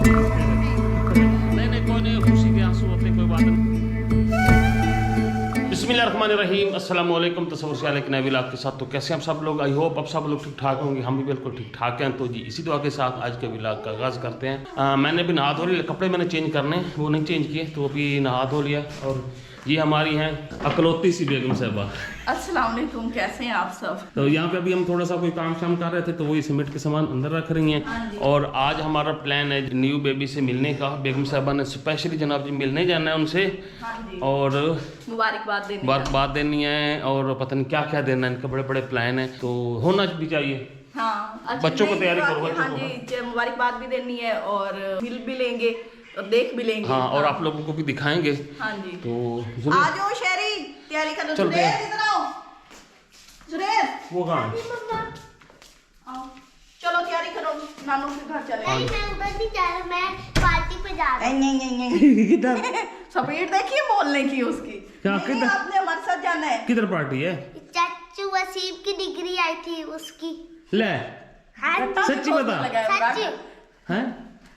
नहीं कोई नहीं, खुशी के आंसू होते कोई बात नहीं। बिस्मिल्लाहिर्रहमानिर्रहीम, अस्सलाम वालेकुम। तसव्वुर से एक नए व्लॉग के साथ। तो कैसे हम सब लोग, आई होप अब सब लोग ठीक ठाक होंगे, हम भी बिल्कुल ठीक ठाक हैं। तो जी इसी दुआ के साथ आज के व्लॉग का आगाज़ करते हैं। मैंने भी नहा धो लिया, कपड़े मैंने चेंज करने वो नहीं चेंज किए, तो अभी नहा धो लिया। और ये हमारी हैं अकलौती सी बेगम साहबा। अस्सलाम वालेकुम, कैसे हैं आप सब। तो यहाँ पे अभी हम थोड़ा सा कोई काम शाम कर रहे थे, तो वही सीमेंट के सामान अंदर रख रही हैं। और आज हमारा प्लान है न्यू बेबी से मिलने का। बेगम साहबा ने स्पेशली जनाब जी मिलने जाना है उनसे, और मुबारकबाद देनी है, और पता नहीं क्या क्या देना है। इनके बड़े बड़े प्लान हैं, तो होना भी चाहिए। हाँ, बच्चों को तैयारी करो। हाँ जी, मुबारकबाद भी देनी है और मिल भी लेंगे और देख भी लेंगे। हाँ, और आप लोगों को भी दिखाएंगे। हाँ जी, तो आ जाओ शहरी, तैयारी कर लो। जुरेर इधर आओ। जुरेर वो कहाँ है? चलो तैयारी करो, नानू के घर चले। नहीं, मैं उधर नहीं जा रहा, मैं पार्टी पे जा रहा हूँ। किधर? स्पीड देखिए बोलने की उसकी। क्या नहीं, किधर? आपने हमारे साथ जाना है। किधर पार्टी है? चाचू वसीम की डिग्री आई थी उसकी। ले हाँ सच्ची बता। सच्ची। हैं?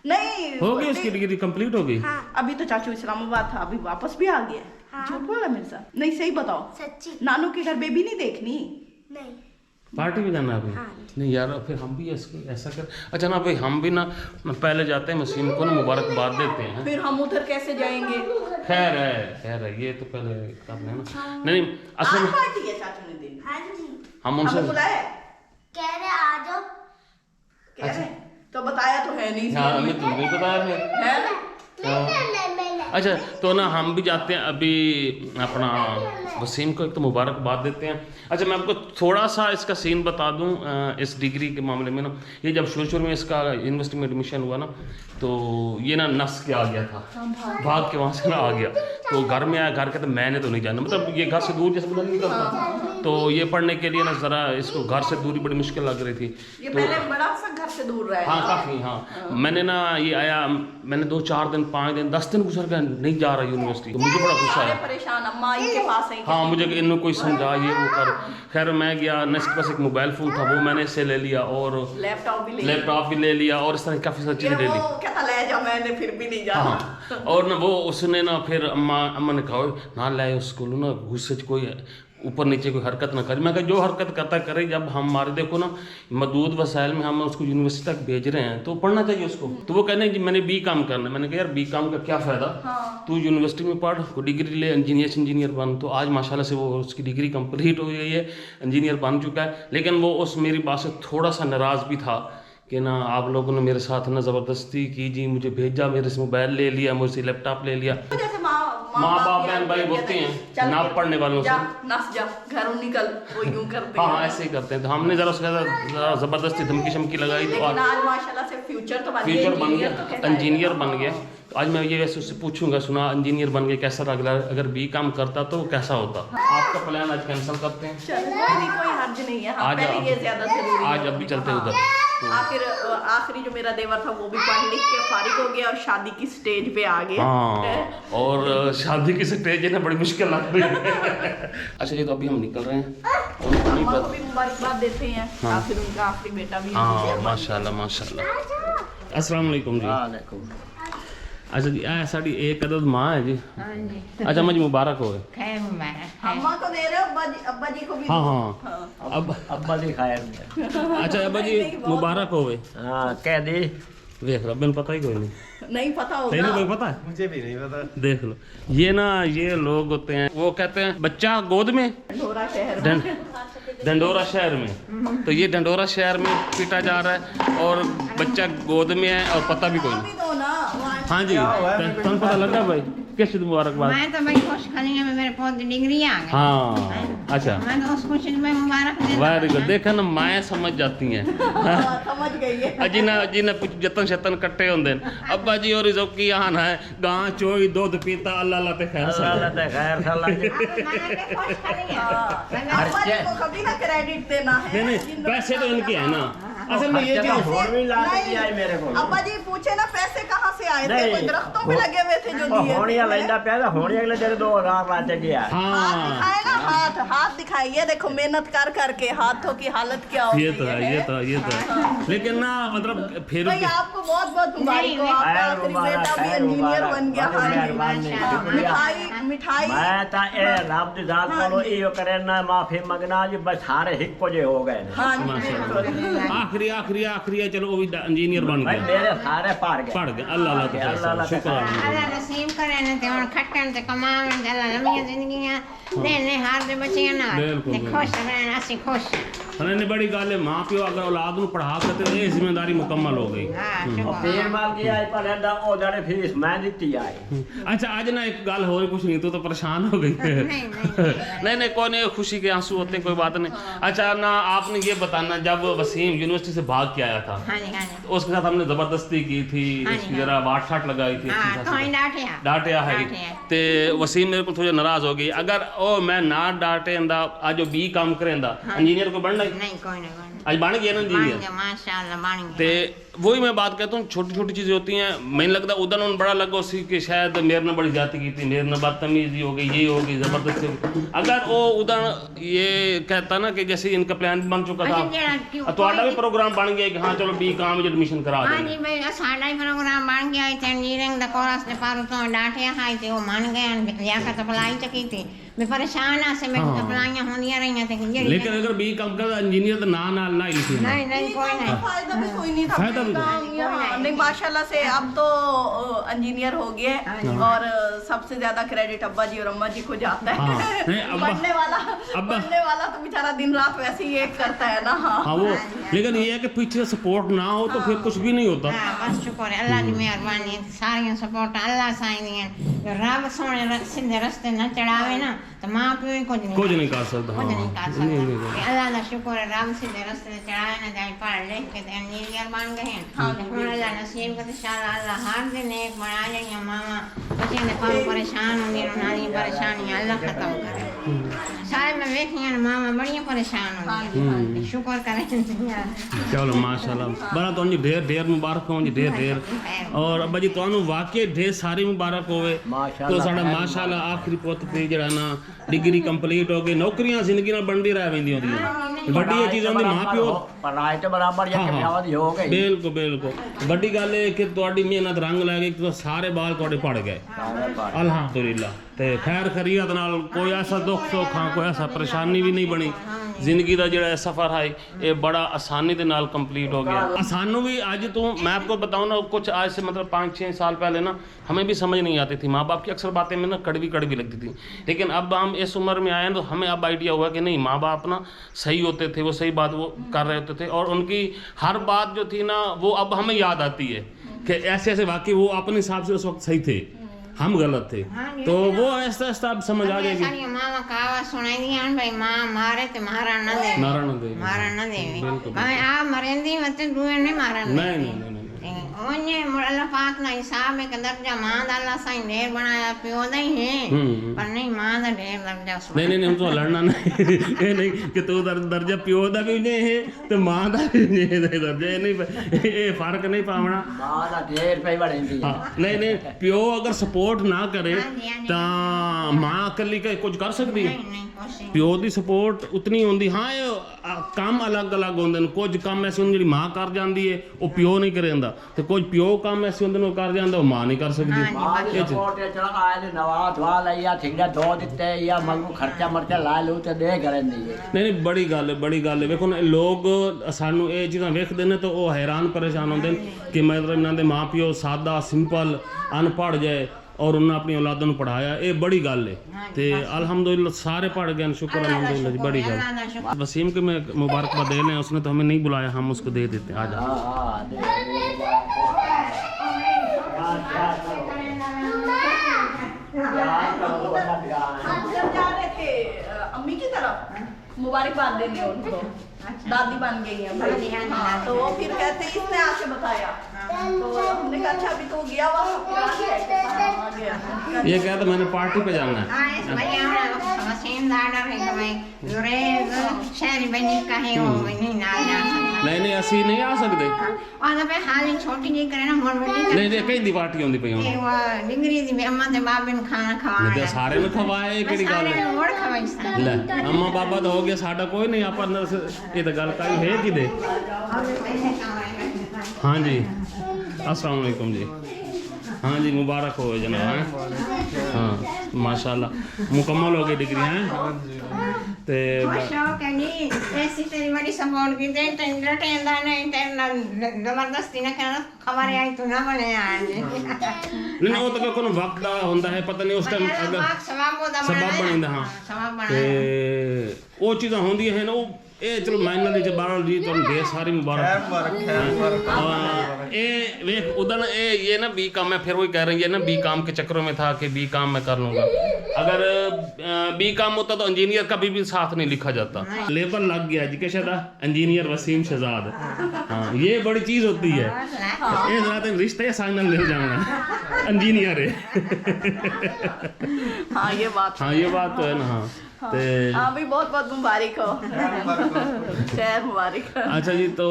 नहीं हो गई उसकी डिग्री कंप्लीट हो गई? हाँ अभी तो चाचू इस्लामाबाद था, अभी वापस भी आ गया। हाँ। झूठ बोला मेरे साथ? नहीं सही बताओ। सच्ची। नानू के घर बेबी नहीं देखनी? नहीं। पार्टी में जाना अभी? हाँ। नहीं यार, फिर हम भी ऐसा कर। अच्छा ना भाई, हम भी ना पहले जाते हैं मसीम को ना मुबारकबाद देते हैं। फिर हम उधर कैसे जाएंगे? खैर है ये तो पहले करना है ना। नहीं असल आज में पार्टी है चाचू ने दी। हाँ जी। हम हमें उनसे बुलाया है? कह रहे आ जाओ। कह रहे हैं? तो बताया तो है नहीं। हाँ, हमें तो नहीं बताया फिर। है ना? नहीं। अच्छा तो ना हम भी जाते हैं अभी अपना वसीम को एक तो मुबारकबाद देते हैं। अच्छा मैं आपको थोड़ा सा इसका सीन बता दूं इस डिग्री के मामले में ना। ये जब शुरू में इसका यूनिवर्सिटी में एडमिशन हुआ ना, तो ये ना नस के आ गया था, भाग के वहाँ से ना आ गया। तो घर में आया, घर के तो मैंने तो नहीं जाना, मतलब ये घर से दूर जैसे मतलब निकलता। तो ये पढ़ने के लिए ना ज़रा इसको घर से दूरी बड़ी मुश्किल लग रही थी। ये तो पहले बड़ा सा घर से दूर रहा है। हाँ काफ़ी। हाँ मैंने ना ये आया, मैंने 2-4 दिन 5 दिन 10 दिन गुजर गया, नहीं जा रहा यूनिवर्सिटी। तो मुझे बड़ा गुस्सा सारे आया। परेशान, अम्मा इनके पास है। हाँ मुझे इन्होंने कोई समझा ये वो कर। खैर मैं गया, नेक्स्ट पास एक मोबाइल फ़ोन था वो मैंने इससे ले लिया, और लैपटॉप भी ले लिया, और इस तरह काफ़ी सारी चीज़ें ले ली। कहता ले जा, मैंने फिर भी नहीं जाना। हाँ और ना वो उसने ना फिर अम्मा ने कहा ना लाए उसको ना, गुस्से कोई ऊपर नीचे कोई हरकत ना करे। मैं कहा जो हरकत करता करे, जब हम हमारे देखो ना मदूद वसाइल में हम उसको यूनिवर्सिटी तक भेज रहे हैं तो पढ़ना चाहिए उसको। तो वो कहने जी मैंने बी काम करना है। मैंने कहा यार बी काम का क्या फ़ायदा? तू यूनिवर्सिटी में पढ़, वो डिग्री ले, इंजीनियर बन। तो आज माशाल्लाह से वो उसकी डिग्री कंप्लीट हो गई है, इंजीनियर बन चुका है। लेकिन वो उस मेरी बात से थोड़ा सा नाराज़ भी था कि ना आप लोगों ने मेरे साथ ना ज़बरदस्ती की जी, मुझे भेजा, मेरे से मोबाइल ले लिया, मुझसे लैपटॉप ले लिया। जैसे माँ बाप बहन भाई बोलते हैं ना पढ़ने वालों से नस जा, घरों निकल, वो यूं करते हैं। हाँ ऐसे ही करते हैं। तो हमने ज़रा उसका ज़बरदस्ती धमकी शमकी लगाई, तो आज माशाल्लाह से फ्यूचर बन गया, इंजीनियर बन गया। तो आज मैं ये वैसे उससे पूछूंगा, सुना इंजीनियर बन गया कैसा लग रहा है, अगर बी काम करता तो कैसा होता? आपका प्लान आज कैंसिल करते हैं? कोई हर्ज नहीं है। आज अभी चलते हैं उधर। आखिरी जो मेरा देवर था वो भी पढ़ लिख के फारिग हो गया और शादी की स्टेज पे आ गया। हाँ, और शादी की स्टेज है ना बड़ी मुश्किल लग रही है। अच्छा ये तो अभी हम निकल रहे हैं, अम्मा को भी मुबारकबाद देते हैं। हाँ। फिर उनका आखिरी बेटा भी। हाँ माशाल्लाह। अस्सलाम वालेकुम जी। अच्छा जी साड़ी एक अदद माँ है जी। अच्छा मुझे मुबारक हो। अम्मा को दे रहे हो, अब्बा जी को भी। हाँ अब अब्बा जी खाया। अच्छा अब्बा जी मुबारक हो। हाँ कह दे। देख लो, बिन पता ही कोई नहीं पता होगा। नहीं कोई पता है? मुझे भी नहीं पता। देख लो, ये ना ये लोग होते हैं, वो कहते हैं बच्चा गोद में डंडोरा शहर में। तो ये डंडोरा शहर में पीटा जा रहा है और बच्चा गोद में है और पता भी कोई नहीं। हाँ जी, तुम पता लगा भाई? कैसे मुबारकबाद? मैं तो भाई खुश खरींगे में मेरे पौध डिग्री आ गई। हाँ अच्छा, मैं तो उस खुशी में मुबारक दे। Very good. देखा ना माए समझ जाती हैं। समझ गई है। जी ना कुछ जतन शतन कट्टे होंगे। अब्बा जी और की आन है गां चोई दूध पीता अल्लाह अल्लाह ते खैर कभी ना क्रेडिट देना है। नहीं पैसे तो इनके हैं ना। असल में ये मेरे को अब्बा जी पूछे ना पैसे कहाँ से आए थे? कोई दरख्तों पे लगे हुए थे जो दिए। होनिया लेंदा पे होनिया अगले तेरे 2000 लाते गया। हाँ दिखाए ना हाथ हाथ दिखाइए, देखो मेहनत कर करके हाथों की हालत क्या हो ये गई तो है, ये तो है। लेकिन ना मतलब फिर भाई आपको बहुत बहुत मुबारक हो, आपका आखिरी बेटा भी इंजीनियर बन गया। मिठाई मिठाई मैं ता ए रब दी जात कोलो इयो करे ना माफी मंगना जी, बस सारे हिक्को जे हो गए। हाँ जी बिल्कुल। आखिरी आखिरी आखिरी चलो वो भी इंजीनियर बन भाई गया, मेरे सारे पड़ गए। अल्लाह अल्लाह शुक्र अल्लाह नसीब करे ने ते हुन खटन ते कमावन ते अल्लाह लंबियां जिंदगियां देने हार दे बच्चियां ना ते खुश रहन, असि खुश। ने बड़ी गल है, माँ प्यो अगर औलाद ਨੂੰ पढ़ा के ते ये जिम्मेदारी मुकम्मल हो गई। हां शुक्र। पीर माल की आई पर दा ओ जाने फीस मैं दित्ती आई। अच्छा आज ना एक गल हो कुछ नहीं, तो परेशान हो गई। नहीं नहीं कोई नहीं, खुशी के आंसू होते हैं, कोई बात नहीं। अच्छा ना आपने ये बताना, जब वसीम यूनिवर्सिटी से भाग के आया था हां जी हां जी। उसके साथ हमने जबरदस्ती की थी, इसकी जरा वाट शाट लगाई थी, हां तो ही डांटिया है ते वसीम मेरे को थोड़ा नाराज हो गई। अगर ओ मैं ना डांटेंदा आज जो बी काम करेंदा इंजीनियर को बनना नहीं कोई नहीं आज बन गया ना इंजीनियर। माशाल्लाह बन गया। ते वही मैं बात कहता हूँ, छोटी छोटी चीज़ें होती हैं। मैंने लगता उधर उन्होंने बड़ा लगा उसी कि शायद मेरे ने बड़ी जाती की थी, मेरे ने बदतमीजी हो गई, ये हो गई ज़बरदस्ती। अगर वो उधर ये कहता ना कि जैसे इनका प्लान बन चुका था तो आड़ा भी प्रोग्राम बन गया कि हाँ चलो बी काम में एडमिशन करा हाँ देंगे। जी भाई साड़ा ही प्रोग्राम बन गया थे, इंजीनियरिंग दा कोर्स दे पारो तो डांटिया खाई थी, वो मान गए लियाकत अप्लाई चकी थी। मैं परेशान आ से मैं अप्लाइयां होंदियां रही थे। लेकिन अगर बी काम कर इंजीनियर तो ना लिखी नहीं नहीं कोई नहीं फायदा भी कोई नहीं था। फायदा भी नहीं माशाल्लाह से अब तो इंजीनियर हो गए और सबसे ज्यादा क्रेडिट अब्बा जी और अम्मा जी को जाता है। पढ़ने वाला तो बेचारा दिन रात वैसे ही एक करता है ना। हाँ वो, लेकिन ये है कि पीछे सपोर्ट ना हो तो फिर कुछ भी नहीं होता। बस शुक्र है अल्लाह की मेहरबानी, सारी सपोर्ट अल्लाह साईं है। रब सोने सीधे रास्ते न चढ़ावे ना तो मां प्यो ही कुछ नहीं कर सकता। कुछ नहीं कर सकता। अल्लाह का शुक्र है रब सीधे रास्ते चढ़ाए ना जाए, पढ़ लिख के इंजीनियर बन गए हैं। हुन अल्लाह नसीब करे इंशाल्लाह अल्लाह हर दिन एक बना जाए। मामा बच्चे ने कम परेशान होंगे, उन्हारी परेशानी अल्लाह खत्म करे। सारे में वेखियां मामा बड़ी परेशान होंगी, शुक्र करें। चलो माशाल्लाह बड़ा तो ढेर ढेर मुबारक हो, ढेर ढेर। और अब्बा जी तो वाकई ढेर सारी मुबारक होवे। तो साडा माशाल्लाह आखिरी पुत पे जड़ा ना डिग्री कंप्लीट हो गई, नौकरियां जिंदगी नाल बनदी रह वेंदी होंदी। बड़ी ये चीज होंदी मां प्यो पढ़ाई तो बराबर या कामयाबी हो गई। बिल्कुल बिल्कुल बड़ी गल है कि तुहाडी मेहनत रंग लै गई, तो सारे बाल तुहाडे पड़ गए अल्हम्दुलिल्लाह। ते खैर खैरियत नाल कोई ऐसा दुख सुख हाँ कोई ऐसा परेशानी भी नहीं बनी। जिंदगी का जो सफ़र है ये बड़ा आसानी के नाल कंप्लीट हो गया। सानू भी आज तो मैं आपको बताऊँ ना, कुछ आज से मतलब 5-6 साल पहले ना हमें भी समझ नहीं आती थी, माँ बाप की अक्सर बातें में ना कड़वी कड़वी लगती थी। लेकिन अब हम इस उम्र में आए हैं तो हमें अब आइडिया हुआ कि नहीं, माँ बाप ना सही होते थे, वो सही बात वो कर रहे होते थे और उनकी हर बात जो थी ना वो अब हमें याद आती है कि ऐसे ऐसे वाकई वो अपने हिसाब से उस वक्त सही थे, हम गलत थे। तो वो ऐसा ऐसा अब समझ आ गया कि मामा कहावत सुनाई दी है भाई, मां मारे ते मारा न दे, मारा न दे भाई आप मरेंदी मत दुए नहीं मारन। नहीं ओने अल्लाह पाक ना हिसाब है कि दर्जा मां दा अल्लाह साईं ढेर बनाया, प्यो दा ही है पर नहीं मां दा ढेर दर्जा। नहीं हम तो लड़ना नहीं ये नहीं कि तू दर्जा प्यो दा भी नहीं है तो मां दा भी नहीं दर्जा, ये नहीं, ये फर्क नहीं पावना। मां दा ढेर पे बढ़ेंदी। हां नहीं प्यो अगर सपोर्ट ना करे तो मां अकेली कुछ कर सकती है? प्यो दी सपोर्ट उतनी होंदी। हाँ ये काम अलग अलग होंदे ने, कुछ काम ऐसे होंदे जिहड़ी मां कर जांदी है वो प्यो नहीं करेंदा, ते कुछ प्यो काम ऐसे होंदे ने कर जांदा वो मां नहीं कर सकदी। मां दी सपोर्ट है चला आए ने नवा धवा लइया ठिकड़ा दो दिते या मंगू खर्चा मर्चा ला लू ते दे करेंदी है। नहीं बड़ी गल है। वेखो लोग सानू ये चीज़ां वेखदे ने तो वो हैरान परेशान होंदे कि मतलब इन्हां दे मां प्यो सादा सिंपल अनपढ़ जाए और उन्हें अपनी औलादों को पढ़ाया, ये बड़ी गल है। तो अल्हम्दुलिल्लाह सारे पढ़ गए, शुक्र अल्हम्दुलिल्लाह जी, बड़ी गल। वसीम के मैं मुबारकबाद दे लें, उसने तो हमें नहीं बुलाया, हम उसको दे देते हैं। आ जाओ जब जा रहे थे अम्मी की तरफ मुबारकबाद देने उनको, दादी बन गई है भाई। हाँ, तो वो फिर कहते इसने आके बताया, तो हमने कहा अच्छा अभी तो गया हुआ ये क्या था, मैंने पार्टी पे जाना है। वसीम दादा है भाई शहरी बनी का है वो नहीं ना जा सकता। नहीं ਅਸੀਂ नहीं आ सकते ਉਹਦਾ ਪੇ ਹਾਲੀ ਛੋਟੀ ਜਿਹੀ ਕਰੇ ਨਾ ਮੋੜ नहीं नहीं कई दी पार्टी आਉਂਦੀ ਪਈ ਹੁਣ ਇਹ ਉਹ ਡਿੰਗਰੀ ਦੀ ਅੰਮਾ ਤੇ ਬਾਬੇ ਨੂੰ ਖਾਣਾ ਨਹੀਂ ਖਵਾਉਣਾ ਤੇ ਸਾਰੇ ਨੂੰ ਖਵਾਏ ਕਿਹੜੀ ਗੱਲ ਸਾਰਿਆਂ ਹੈ ਨੂੰ ਮੋੜ ਖਵਾਈ ਸਾਂ ਲੈ ਅੰਮਾ ਬਾਬਾ ਤਾਂ ਹੋ ਗਿਆ ਸਾਡਾ ਕੋਈ ਨਹੀਂ ਆਪਾਂ ਇਹ ਤਾਂ ਗੱਲ ਕਾਈ ਹੈ ਕਿਦੇ हाँ जी अस्सलाम वालेकुम जी हाँ जी मुबारक हो जनाब हाँ माशाल्लाह मुकम्मल हो गई डिग्री हैं ते ਸ਼ੌਕ ਹੈ ਜੀ ਐਸੀ ਤੇਰੀ ਬੜੀ ਸਪੋਰਟ ਕੀਤੀ ਟੈਂਡਰ ਟੈਂਦਾ ਨਹੀਂ ਟੈਂਡਰ ਜ਼ਬਰਦਸਤੀ ਨਾ ਕਰਨਾ ਖਬਰ ਆਈ ਤੂੰ ਨਾ ਬਣਿਆ नहीं वो तो कोई वक्त दा होंदा है पता नहीं उस टाइम अगर सबब बनदा हाँ ते वो चीज़ां होंदियां हैं ना वो ਇਹ ਚਲੋ ਮਾਇਨਾ ਦੇ ਜਬਾਰਲ ਜੀ ਤੁਹਾਨੂੰ ਢੇਰ ਸਾਰੀ मुबारक ये देख उधर ये ना बी काम मैं फिर वही कह रही है ना बी काम के चक्करों में था कि बी काम मैं कर लूँगा अगर बी काम होता तो इंजीनियर कभी भी साथ नहीं लिखा जाता लेबल लग गया एजुकेशन का इंजीनियर वसीम शहजाद हाँ ये बड़ी चीज़ होती है ये ज़रा रिश्ते साइनल ले जाना इंजीनियर है हाँ ये बात तो है ना हाँ हाँ भी बहुत बहुत मुबारक हो खैर मुबारक अच्छा जी तो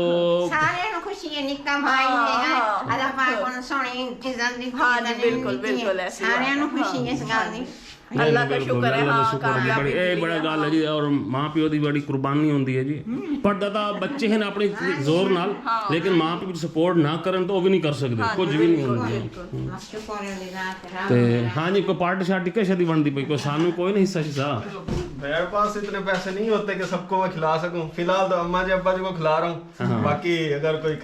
ਸਾਰਿਆਂ ਨੂੰ ਖੁਸ਼ੀ ਹੈ ਨਿੱਕਾ ਭਾਈ ਹੈ ਅੱਲਾਹ ਪਾਕ ਨੂੰ ਸੋਹਣੀ ਚੀਜ਼ਾਂ ਦੀ हाँ जी बिल्कुल बिल्कुल ऐसी ਸਾਰਿਆਂ ਨੂੰ ਖੁਸ਼ੀ ਹੈ ਇਸ ਗੱਲ ਦੀ अल्लाह का शुक्र है हाँ कामयाबी ਇਹ ਬੜਾ ਗੱਲ ਹੈ ਜੀ ਔਰ ਮਾਂ ਪਿਓ ਦੀ ਬੜੀ ਕੁਰਬਾਨੀ ਹੁੰਦੀ ਹੈ ਜੀ ਪੜਦਾ ਤਾਂ ਬੱਚੇ ਹਨ ਆਪਣੀ ਜ਼ੋਰ ਨਾਲ ਲੇਕਿਨ ਮਾਂ ਪਿਓ ਦੀ ਸਪੋਰਟ ਨਾ ਕਰਨ ਤਾਂ ਉਹ ਵੀ ਨਹੀਂ ਕਰ ਸਕਦੇ ਕੁਝ ਵੀ ਨਹੀਂ ਹੁੰਦਾ ਸ਼ੁਕਰ ਹੈ ਅੱਲਾਹ ਤੇ ਹਾਂ ਜੀ ਕੋਈ ਪਾਰਟੀ ਸ਼ਾਰਟੀ ਕਿਸੇ ਦੀ ਬਣਦੀ ਪਈ ਕੋਈ ਸਾਨੂੰ ਕੋਈ ਨਹੀਂ ਹਿੱਸਾ ਹਿੱਸਾ मेरे पास इतने पैसे नहीं होते कि सबको मैं खिला सकूं फिलहाल तो अम्मा जी अब्बा जी को खिला रहा हूँ बाकी अगर कोई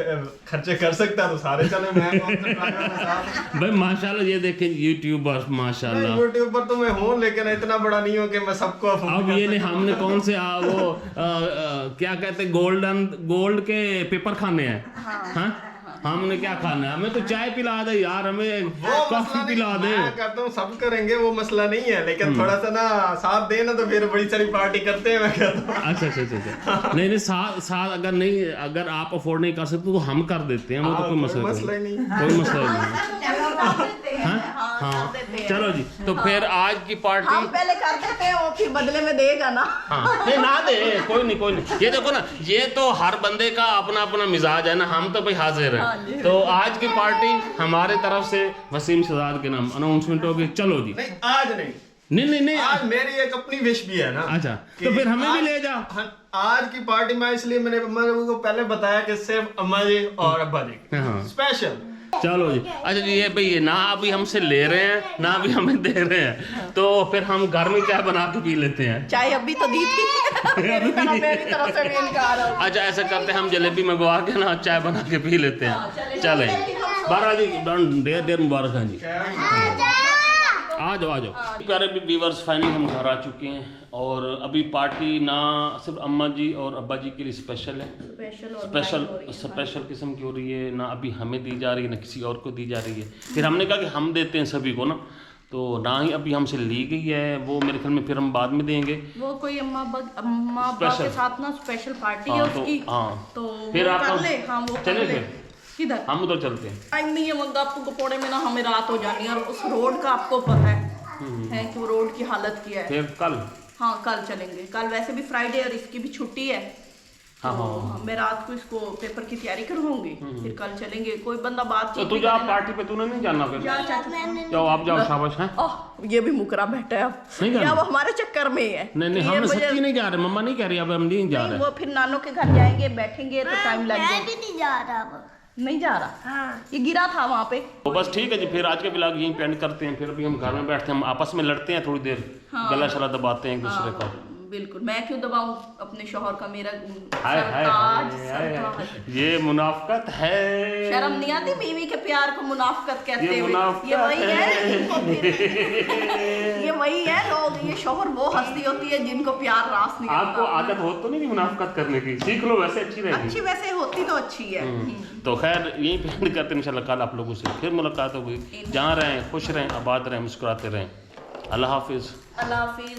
खर्चे कर सकता है तो सारे चले मैं कौन से ड्राइवर में साथ भाई माशाल्लाह ये देखें यूट्यूबर माशाल्लाह यूट्यूब पर तो मैं हूँ लेकिन इतना बड़ा नहीं हूँ कि मैं सबको अब ये नहीं हमने कौन से क्या कहते गोल्ड के पेपर खाने हैं हाँ हमने क्या खाना है हमें तो चाय पिला दे यार हमें कॉफी पिला दे मैं कहता हूँ सब करेंगे वो मसला नहीं है लेकिन थोड़ा सा ना साथ देना तो फिर बड़ी सारी पार्टी करते हैं मैं कहता हूँ अच्छा नहीं साथ अगर आप अफोर्ड नहीं कर सकते तो हम कर देते हैं वो तो कोई मसला नहीं कोई मसला नहीं हाँ चलो जी तो फिर आज की पार्टी हम पहले कर देते हैं वो फिर बदले में देगा ना हाँ नहीं ना दे कोई नहीं ये देखो ना ये तो हर बंदे का अपना अपना मिजाज है ना हम तो भाई हाजिर हैं तो आज की पार्टी हमारे तरफ से वसीम शहजाद के नाम अनाउंसमेंट होगी चलो जी नहीं आज नहीं आज मेरी एक अपनी विश भी है ना अच्छा तो फिर हमें भी ले जाओ आज की पार्टी में इसलिए मैंने अम्मा जी को पहले बताया कि सिर्फ अम्मा जी और अब्बा जी स्पेशल चलो जी अच्छा जी ये भाई ना अभी हमसे ले रहे हैं ना अभी हमें दे रहे हैं तो फिर हम घर में चाय बना के पी लेते हैं चाय अभी तो दी थी मेरी तरफ से भी इनकार हो अच्छा ऐसा करते हैं हम जलेबी मंगवा के ना चाय बना के पी लेते हैं चले बारह जी देर मुबारक है जी आ जाओ प्यारे भी व्यूअर्स फाइनली हम घर आ चुके हैं और अभी पार्टी ना सिर्फ अम्मा जी और अब्बा जी के लिए स्पेशल है स्पेशल किस्म की हो रही है ना अभी हमें दी जा रही है ना किसी और को दी जा रही है फिर हमने कहा कि हम देते हैं सभी को ना तो ना ही अभी हमसे ली गई है वो मेरे ख्याल में फिर हम बाद में देंगे वो कोई अम्मा अब्बा के साथ ना स्पेशल पार्टी है उसकी तो फिर आप चले फिर किधर हम उधर चलते हैं टाइम नहीं है गप्पू गपोड़े में ना हमें रात हो जानी है और उस रोड का आपको पता है कि वो रोड की हालत क्या है फिर कल हाँ कल चलेंगे कल वैसे भी फ्राइडे और इसकी भी छुट्टी है हाँ मैं रात को इसको पेपर की तैयारी करवाऊंगी फिर कल चलेंगे कोई बंदा बात तो तुझे आप पार्टी पे तूने नहीं जाना फिर जाओ आप जाओ शाबाश है ये भी मुकरा बैठा है अब ये अब हमारे चक्कर में ही है नहीं हम सच्ची नहीं जा रहे मम्मा नहीं कह रही अब हम नहीं जा रहे वो फिर नानों के घर जाएंगे बैठेंगे तो टाइम लग मैं भी नहीं जा रहा नहीं जा रहा ये गिरा था वहाँ पे तो बस ठीक है जी फिर आज के ब्लॉग यहीं पे एंड करते हैं फिर अभी हम घर में बैठते हैं हम आपस में लड़ते हैं थोड़ी देर गला शला दबाते हैं एक दूसरे का बिल्कुल मैं क्यों दबाऊं अपने शौहर का मेरा सरताज ये मुनाफकत है शर्म नहीं आती बीवी के प्यार को मुनाफकत कहते हुए ये वही है ये वही है लोग ये शौहर वो हस्ती होती है जिनको प्यार रास नहीं आपको आदत हो तो नहीं मुनाफकत करने की सीख लो वैसे अच्छी रहेगी अच्छी वैसे होती तो अच्छी है तो खैर यहीं पे एंड करते हैं इंशाल्लाह कल आप लोगों से फिर मुलाकात होगी जहाँ रहें खुश रहें आबाद रहें मुस्कुराते रहें अल्लाह हाफिज़ अल्लाह हाफिज़